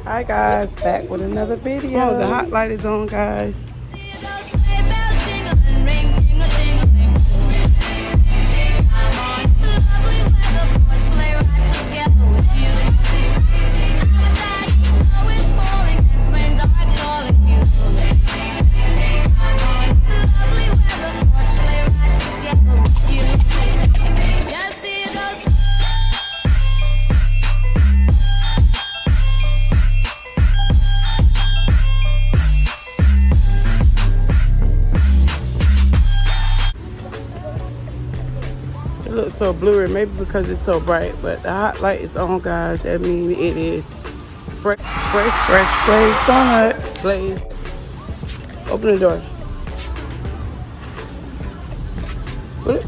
Hi guys, back with another video. Oh, the hot light is on, guys. It looks so blurry, maybe because it's so bright, but the hot light is on, guys. That means it is fresh glazed donuts. Glazed. Open the door. What?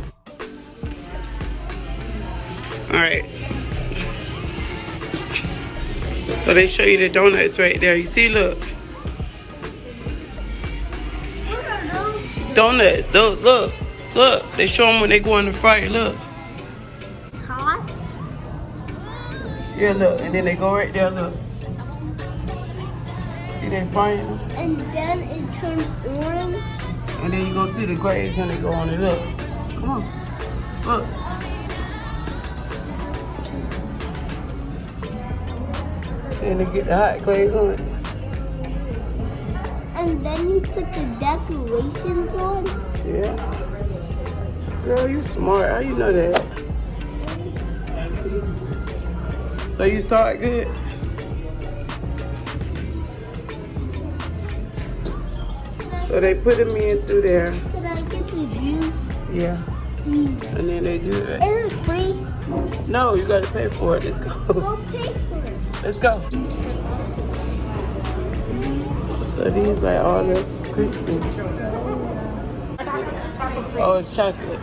All right. So they show you the donuts right there. You see, look. Donuts. Those, look. Look, they show them when they go in the fryer. Look. Hot? Yeah, look. And then they go right there. Look. See, they frying them. And then it turns orange. And then you go see the glaze and they go on it. Look. Come on. Look. See, and they get the hot glaze on it. And then you put the decorations on. Yeah. Girl, you smart. How you know that? So you saw it good? So they put them in through there. Could I get the juice? Yeah. And then they do it. Is it free? No, you gotta pay for it. Let's go. Go pay for it. Let's go. So these like all the crispies. Oh, it's chocolate.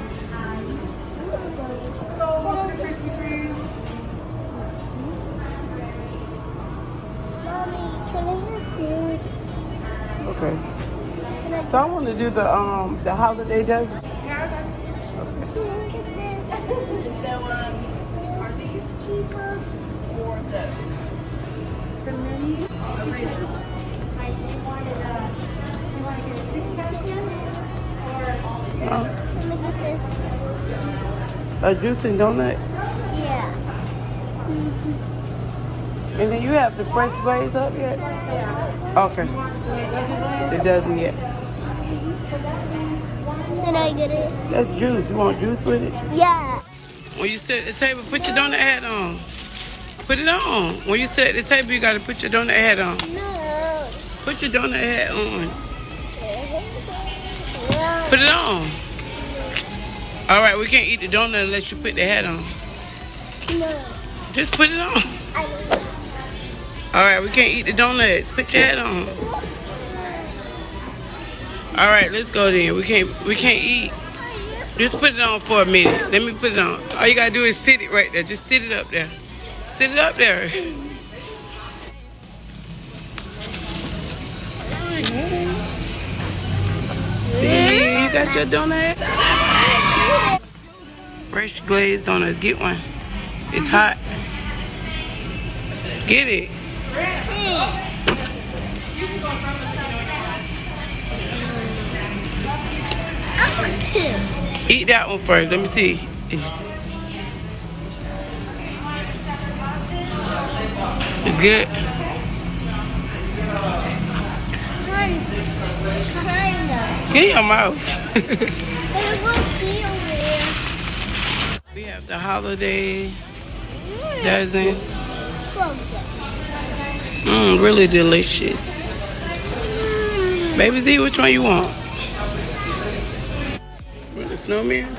Mommy, can I have food? Okay. So I want to do the holiday dozen. Look at Are these cheaper or this? I want to get a 6-pack again or A juice and donuts. Yeah. And then you have the fresh glaze up yet? Okay. It doesn't yet. Can I get it? That's juice. You want juice with it? Yeah. When you sit at the table, put your donut hat on. Put it on. When you sit at the table, you got to put your donut hat on. No. Put your donut hat on. Yeah. Put it on. All right, we can't eat the donut unless you put the hat on. No. Just put it on. I don't know. All right, we can't eat the donuts. Put your hat on. All right, let's go then. We can't eat. Just put it on for a minute. Let me put it on. All you gotta do is sit it right there. Just sit it up there. Sit it up there. See, you got your donut? Fresh glazed donuts. Get one. It's hot. Get it. I want two. Eat that one first. Let me see. It's good. Kinda. Get in your mouth. But it won't be over there. We have the holiday dozen. Close it. Really delicious. Baby Z, which one you want? Want the snowman?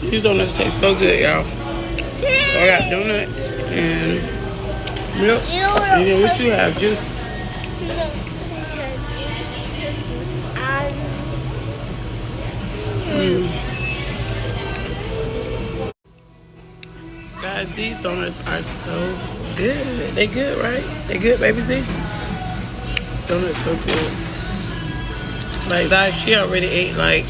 These donuts taste so good, y'all. So I got donuts and milk. And then what you have, juice? Guys, these donuts are so good. They good, right? They good, baby Z? Donuts so good. Like, she already ate like,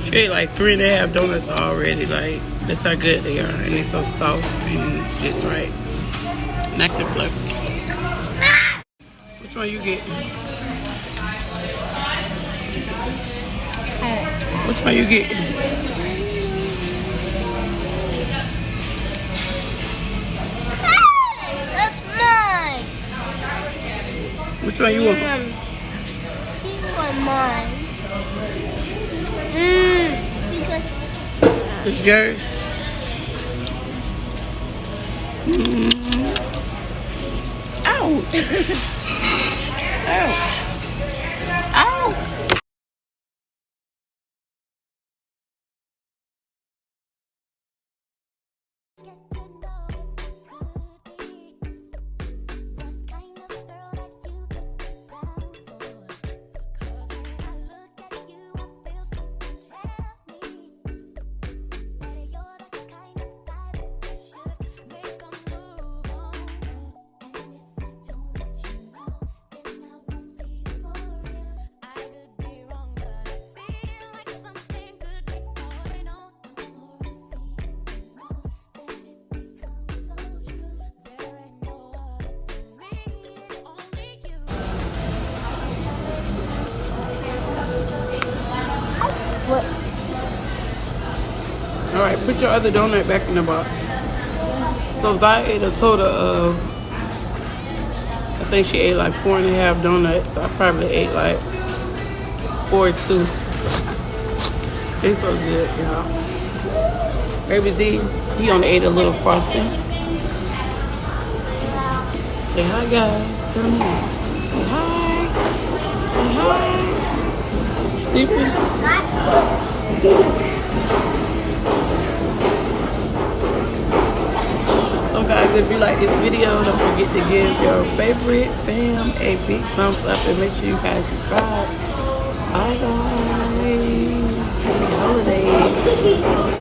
she ate like 3.5 donuts already. Like, that's how good they are. And they're so soft and just right. Nice and fluffy. Which one you getting? Which one you getting? That's mine. Which one you want? These are mine. Because It's yours. Ouch. Ouch. Ouch. what? All right, put your other donut back in the box. So Zai ate a total of, I think she ate like 4.5 donuts. I probably ate like 4 or 2. They're so good, y'all. Baby Z, he only ate a little frosting. Say hi, guys. Come here. Say hi. Say hi. Sleeping. So guys, if you like this video, don't forget to give your favorite fam a big thumbs up and make sure you guys subscribe. Bye guys. Happy holidays.